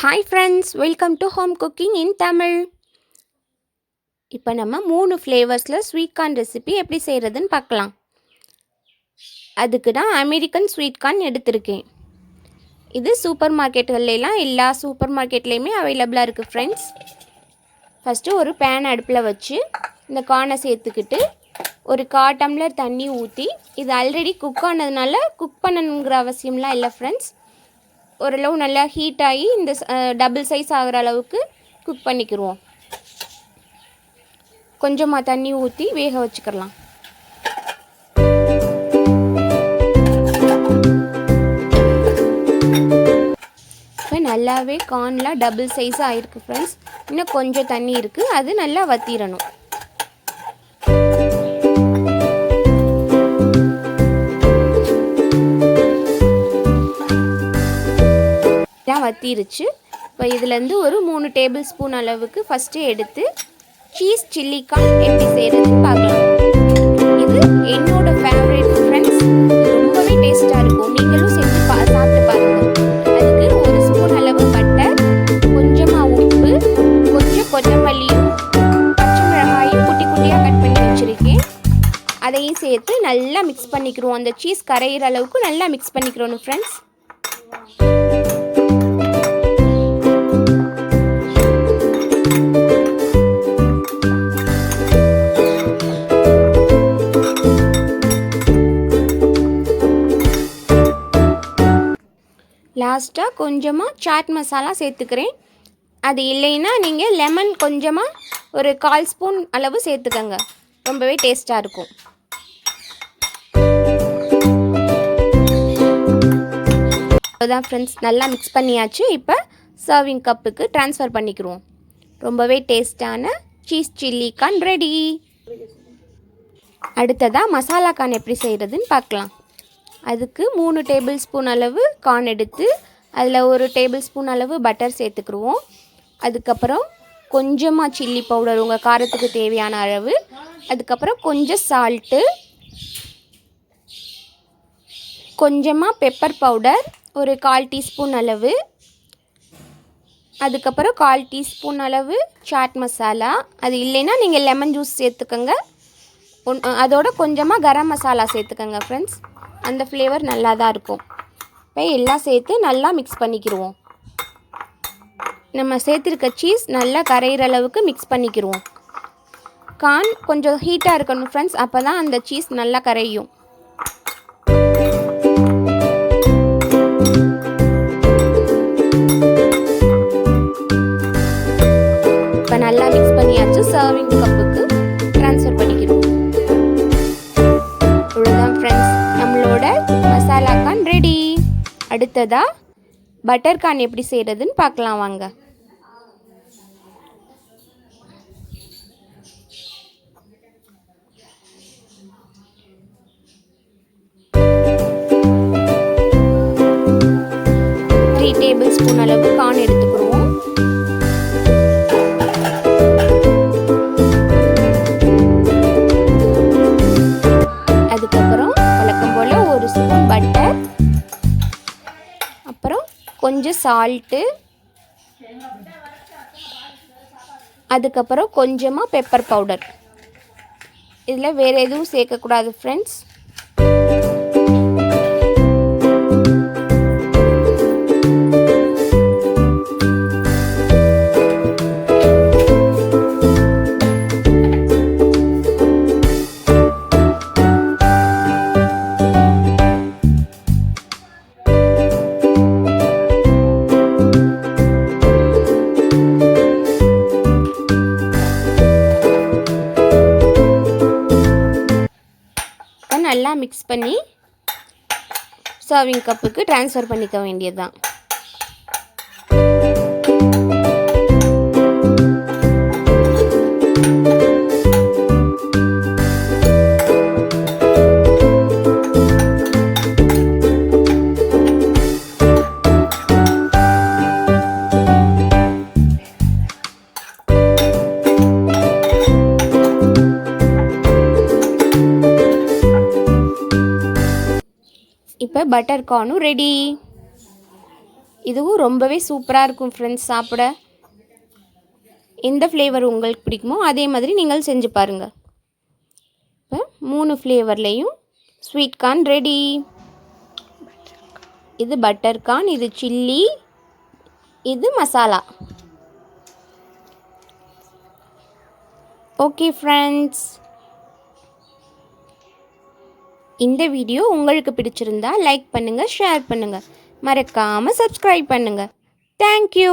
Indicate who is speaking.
Speaker 1: Hi friends, welcome to home cooking in Tamil. இப்போ நம்ம 3 ஃப்ளேவர்ஸ்ல sweet corn recipe எப்படி செய்யறதுன்னு பார்க்கலாம். அதுக்கு தான் அமெரிக்கன் ஸ்வீட் கார்ன் எடுத்திருக்கேன். இது சூப்பர் மார்க்கெட்டுகளெல்லாம் எல்லா சூப்பர் மார்க்கெட்லயுமே அவைலபிளா இருக்கு ஃப்ரெண்ட்ஸ். ஃபர்ஸ்ட் ஒரு பேன் அடுப்புல வச்சு இந்த கார்னை சேர்த்துக்கிட்டு ஒரு 1/4 டம்ளர் தண்ணி ஊற்றி, இது ஆல்ரெடி குக் ஆனதுனால குக் பண்ணணுங்கிற அவசியம்லாம் இல்லை ஃப்ரெண்ட்ஸ். ஓரளவு நல்லா ஹீட் ஆகி இந்த டபுள் சைஸ் ஆகிற அளவுக்கு குக் பண்ணிக்கிடுவோம். கொஞ்சமாக தண்ணி ஊற்றி வேக வச்சுக்கலாம். இப்போ நல்லாவே கார்னில் டபுள் சைஸ் ஆகிருக்கு ஃப்ரெண்ட்ஸ். இன்னும் கொஞ்சம் தண்ணி இருக்குது, அது நல்லா வத்திரணும். வத்திருச்சு. இப்போ இதுலேருந்து ஒரு 3 டேபிள் ஸ்பூன் அளவுக்கு ஃபஸ்ட்டு எடுத்து சீஸ் சில்லி கார்ன் எப்படி செய்கிறதுன்னு பார்க்கலாம். இது என்னோட ஃபேவரட் ஃப்ரெண்ட்ஸ். ரொம்பவே டேஸ்ட்டாக இருக்கும். நீங்களும் செஞ்சு சாப்பிட்டு பாருங்கள். அதுக்கு ஒரு ஸ்பூன் அளவு பட்டர், கொஞ்சமாக உப்பு, கொஞ்சம் கொத்தமல்லியும் பச்சை மிளகாயும் குட்டி குட்டியாக கட் பண்ணி வச்சுருக்கேன். அதையும் சேர்த்து நல்லா மிக்ஸ் பண்ணிக்கிறோம். அந்த சீஸ் கரையிற அளவுக்கு நல்லா மிக்ஸ் பண்ணிக்கிறோம் ஃப்ரெண்ட்ஸ். லாஸ்ட்டாக கொஞ்சமாக சாட் மசாலா சேர்த்துக்கிறேன். அது இல்லைன்னா நீங்கள் லெமன் கொஞ்சமாக ஒரு 1/4 ஸ்பூன் அளவு சேர்த்துக்கங்க. ரொம்பவே டேஸ்ட்டாக இருக்கும். அவ்வளோதான் ஃப்ரெண்ட்ஸ், நல்லா மிக்ஸ் பண்ணியாச்சு. இப்போ சர்விங் கப்புக்கு ட்ரான்ஸ்ஃபர் பண்ணிக்கிறோம். ரொம்பவே டேஸ்டான சீஸ் சில்லி கார்ன் ரெடி. அடுத்ததாக மசாலா கார்ன் எப்படி செய்கிறதுன்னு பார்க்கலாம். அதுக்கு 3 டேபிள் ஸ்பூன் அளவு கார்ன் எடுத்து அதில் 1 டேபிள் ஸ்பூன் அளவு பட்டர் சேர்த்துக்குருவோம். அதுக்கப்புறம் கொஞ்சமாக சில்லி பவுடர் உங்கள் காரத்துக்கு தேவையான அளவு, அதுக்கப்புறம் கொஞ்சம் சால்ட்டு, கொஞ்சமாக பெப்பர் பவுடர் ஒரு 1/4 டீஸ்பூன் அளவு, அதுக்கப்புறம் 1/4 டீஸ்பூன் அளவு சாட் மசாலா. அது இல்லைன்னா நீங்கள் லெமன் ஜூஸ் சேர்த்துக்கோங்க. அதோட கொஞ்சமாக கரம் மசாலா சேர்த்துக்கோங்க ஃப்ரெண்ட்ஸ். அந்த ஃப்ளேவர் நல்லா தான் இருக்கும். இப்போ எல்லாம் சேர்த்து நல்லா மிக்ஸ் பண்ணிக்கிடுவோம். நம்ம சேர்த்துருக்க சீஸ் நல்லா கரையிற அளவுக்கு மிக்ஸ் பண்ணிக்கிடுவோம். கார்ன் கொஞ்சம் ஹீட்டாக இருக்கணும் ஃப்ரெண்ட்ஸ், அப்போ தான் அந்த சீஸ் நல்லா கரையும். இப்போ நல்லா மிக்ஸ் பண்ணியாச்சு. சர்விங் கப்புக்கு ட்ரான்ஸ்ஃபர் பண்ணிக்கிடுவோம். இவ்வளோதான் ஃப்ரெண்ட்ஸ், நம்மளோட மசாலா கார்ன் ரெடி. அடுத்ததாக பட்டர் கார்ன் எப்படி செய்கிறதுன்னு பார்க்கலாம் வாங்க. த்ரீ டேபிள் ஸ்பூன் அளவு கார்ன் எடுத்துக்கிடுவோம். அதுக்கப்புறம் வழக்கம் போல் 1 ஸ்பூன் பட்டர், அப்புறம் கொஞ்சம் சால்ட்டு, அதுக்கப்புறம் கொஞ்சமாக பெப்பர் பவுடர். இதில் வேறு எதுவும் சேர்க்கக்கூடாது ஃப்ரெண்ட்ஸ். நல்லா மிக்ஸ் பண்ணி சர்விங் கப்புக்கு ட்ரான்ஸ்ஃபர் பண்ணிக்க வேண்டியது தான். இப்போ பட்டர் கார்னும் ரெடி. இதுவும் ரொம்பவே சூப்பராக இருக்கும் ஃப்ரெண்ட்ஸ் சாப்பிட. எந்த ஃப்ளேவர் உங்களுக்கு பிடிக்குமோ அதே மாதிரி நீங்கள் செஞ்சு பாருங்கள். இப்போ 3 ஃப்ளேவர்லேயும் ஸ்வீட் கார்ன் ரெடி. இது பட்டர் கார்ன், இது சில்லி, இது மசாலா. ஓகே ஃப்ரெண்ட்ஸ், இந்த வீடியோ உங்களுக்கு பிடிச்சிருந்தா லைக் பண்ணுங்கள், ஷேர் பண்ணுங்கள், மறக்காமல் சப்ஸ்கிரைப் பண்ணுங்கள். தேங்க்யூ.